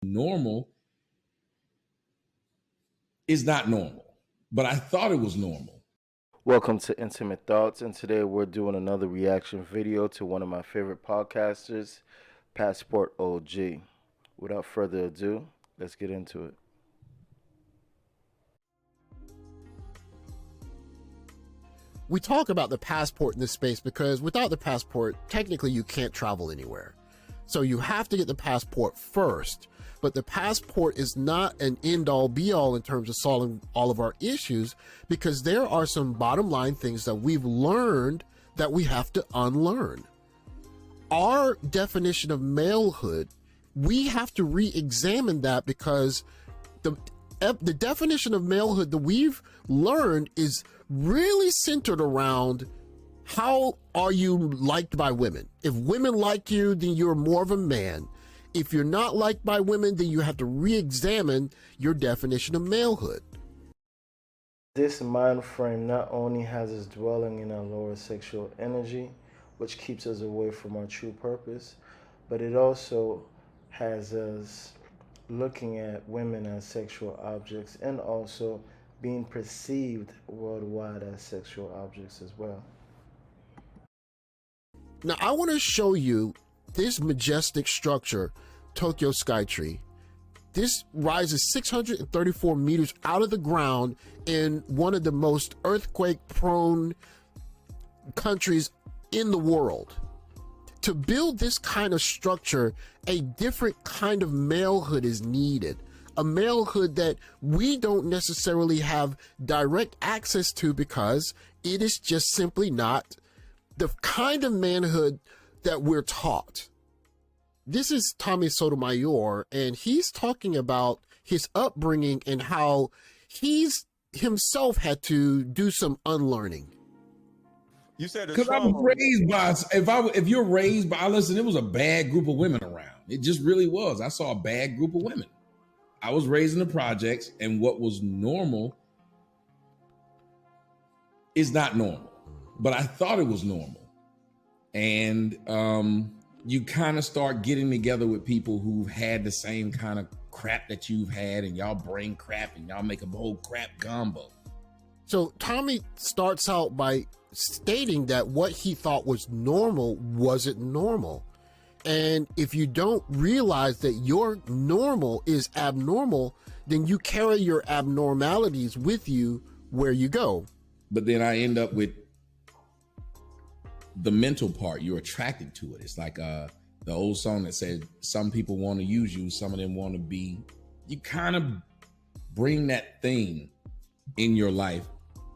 Normal is not normal, but I thought it was normal. Welcome to Intimate Thoughts, and today we're doing another reaction video to one of my favorite podcasters, Passport OG. Without further ado, let's get into it. We talk about the passport in this space because without the passport, technically you can't travel anywhere. So you have to get the passport first, but the passport is not an end-all be-all in terms of solving all of our issues, because there are some bottom line things that we've learned that we have to unlearn. Our definition of malehood, we have to re-examine that, because the definition of malehood that we've learned is really centered around how are you liked by women. If women like you, then you're more of a man. If you're not liked by women, then you have to re-examine your definition of malehood. This mind frame not only has us dwelling in our lower sexual energy, which keeps us away from our true purpose, but it also has us looking at women as sexual objects and also being perceived worldwide as sexual objects as well. Now, I want to show you this majestic structure, Tokyo Skytree. This rises 634 meters out of the ground in one of the most earthquake-prone countries in the world. To build this kind of structure, a different kind of malehood is needed. A malehood that we don't necessarily have direct access to, because it is just simply not the kind of manhood that we're taught. This is Tommy Sotomayor, and he's talking about his upbringing and how he's himself had to do some unlearning. You said because I was raised by, if you're raised by, listen, it was a bad group of women around. It just really was. I saw a bad group of women. I was raised in the projects, and what was normal is not normal, but I thought it was normal. And you kind of start getting together with people who've had the same kind of crap that you've had, and y'all bring crap and y'all make a whole crap combo. So Tommy starts out by stating that what he thought was normal wasn't normal. And if you don't realize that your normal is abnormal, then you carry your abnormalities with you where you go. But then I end up with the mental part. You're attracted to it. It's like the old song that said, some people want to use you, some of them want to be. You kind of bring that thing in your life.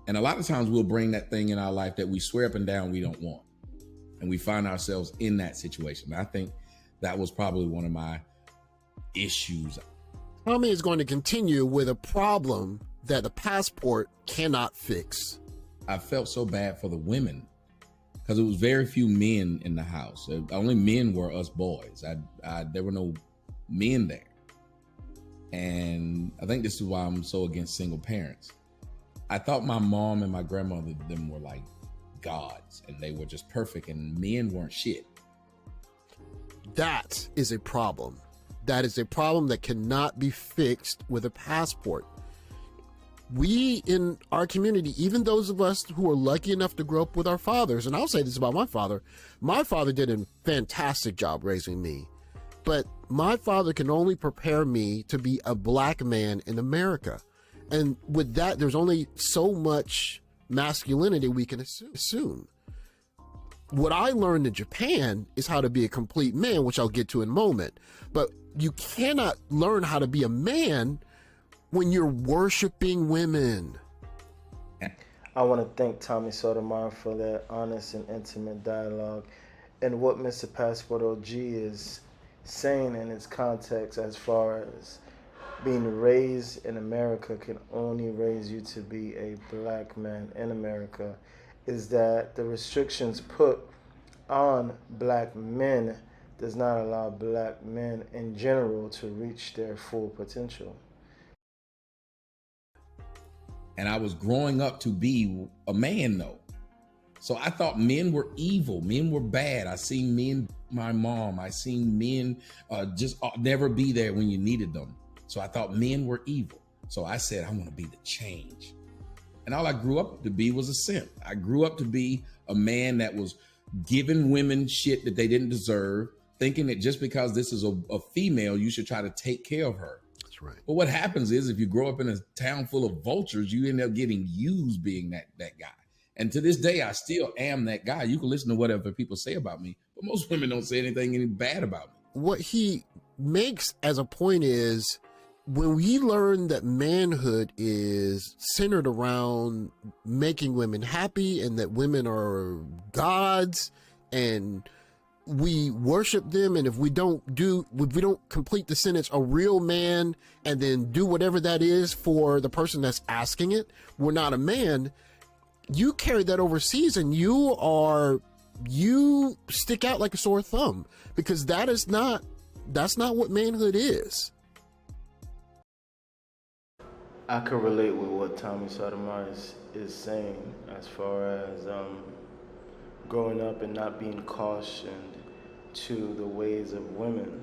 And a lot of times we'll bring that thing in our life that we swear up and down we don't want. And we find ourselves in that situation. I think that was probably one of my issues. Tommy is going to continue with a problem that the passport cannot fix. I felt so bad for the women because it was very few men in the house. Only men were us boys. There were no men there. And I think this is why I'm so against single parents. I thought my mom and my grandmother, them were like gods, and they were just perfect, and men weren't shit. That is a problem. That is a problem that cannot be fixed with a passport. We in our community, even those of us who are lucky enough to grow up with our fathers, and I'll say this about my father did a fantastic job raising me, but my father can only prepare me to be a black man in America. And with that, there's only so much masculinity we can assume. What I learned in Japan is how to be a complete man, which I'll get to in a moment. But you cannot learn how to be a man when you're worshiping women. I want to thank Tommy Sotomayor for that honest and intimate dialogue, and what Mr. Passport OG is saying in its context as far as being raised in America can only raise you to be a black man in America, is that the restrictions put on black men does not allow black men in general to reach their full potential. And I was growing up to be a man though. So I thought men were evil, men were bad. I seen men my mom. I seen men just never be there when you needed them. So I thought men were evil. So I said, I want to be the change. And all I grew up to be was a simp. I grew up to be a man that was giving women shit that they didn't deserve, thinking that just because this is a female, you should try to take care of her. That's right. But what happens is if you grow up in a town full of vultures, you end up getting used being that guy. And to this day, I still am that guy. You can listen to whatever people say about me, but most women don't say anything any bad about me. What he makes as a point is when we learn that manhood is centered around making women happy and that women are gods and we worship them, and if we don't complete the sentence, a real man, and then do whatever that is for the person that's asking it, we're not a man. You carry that overseas and you stick out like a sore thumb, because that's not what manhood is. I can relate with what Tommy Sotomayor is saying as far as growing up and not being cautioned to the ways of women.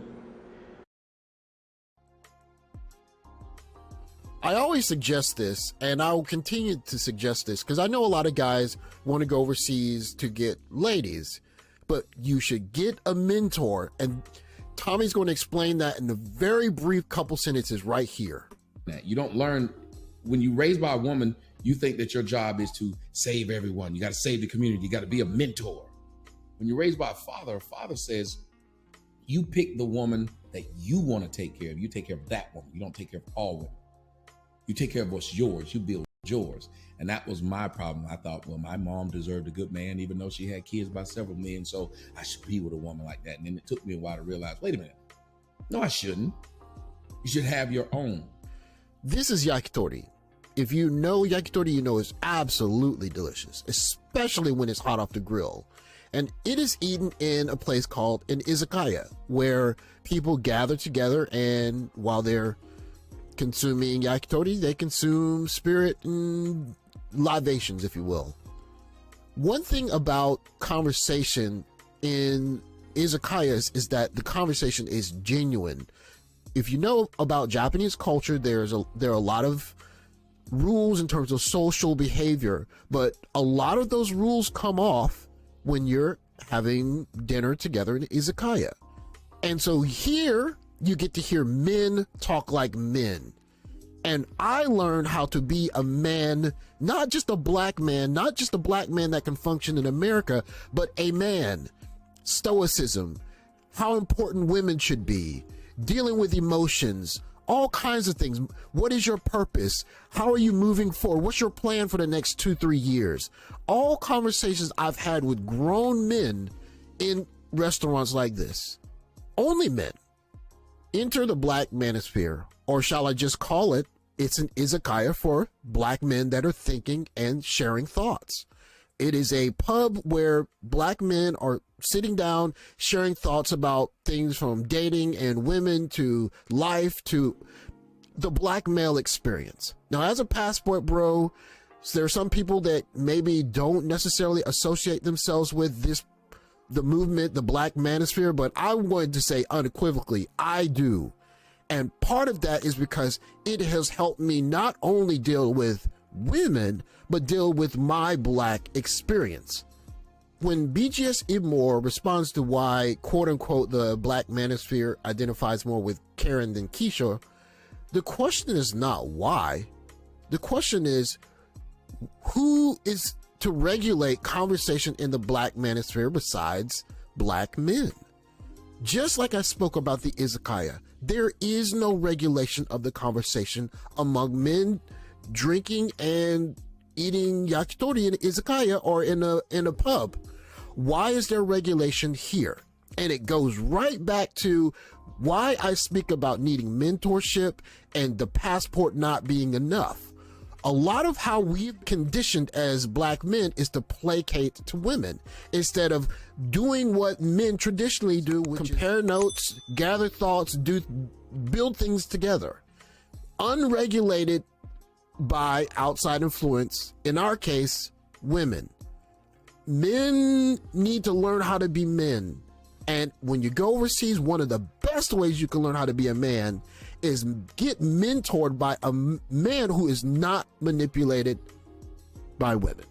I always suggest this, and I'll continue to suggest this, because I know a lot of guys want to go overseas to get ladies, but you should get a mentor, and Tommy's going to explain that in a very brief couple sentences right here. You don't learn, when you're raised by a woman, you think that your job is to save everyone. You got to save the community. You got to be a mentor. When you're raised by a father says, you pick the woman that you want to take care of. You take care of that woman. You don't take care of all women. You take care of what's yours. You build yours. And that was my problem. I thought, well, my mom deserved a good man, even though she had kids by several men. So I should be with a woman like that. And then it took me a while to realize, wait a minute. No, I shouldn't. You should have your own. This is yakitori. If you know yakitori, you know it's absolutely delicious, especially when it's hot off the grill. And it is eaten in a place called an izakaya, where people gather together, and while they're consuming yakitori, they consume spirit and libations, if you will. One thing about conversation in izakayas is that the conversation is genuine. If you know about Japanese culture, there are a lot of rules in terms of social behavior, but a lot of those rules come off when you're having dinner together in izakaya. And so here you get to hear men talk like men. And I learned how to be a man, not just a black man, not just a black man that can function in America, but a man. Stoicism, how important women should be, dealing with emotions, all kinds of things. What is your purpose? How are you moving forward? What's your plan for the next 2-3 years? All conversations I've had with grown men in restaurants like this. Only men. Enter the black manosphere, or shall I just call it, it's an izakaya for black men that are thinking and sharing thoughts. It is a pub where black men are sitting down, sharing thoughts about things from dating and women to life to the black male experience. Now, as a passport bro, there are some people that maybe don't necessarily associate themselves with the movement, the black manosphere, but I wanted to say unequivocally, I do. And part of that is because it has helped me not only deal with women, but deal with my black experience. When BGS Ibmore responds to why, quote unquote, the black manosphere identifies more with Karen than Keisha, the question is not why. The question is, who is to regulate conversation in the black manosphere besides black men? Just like I spoke about the izakaya, there is no regulation of the conversation among men drinking and eating yakitori in izakaya or in a pub. Why is there regulation here? And it goes right back to why I speak about needing mentorship and the passport not being enough. A lot of how we've conditioned as black men is to placate to women instead of doing what men traditionally do, which compare notes, gather thoughts, build things together. Unregulated by outside influence, in our case, women. Men need to learn how to be men. And when you go overseas, one of the best ways you can learn how to be a man is get mentored by a man who is not manipulated by women.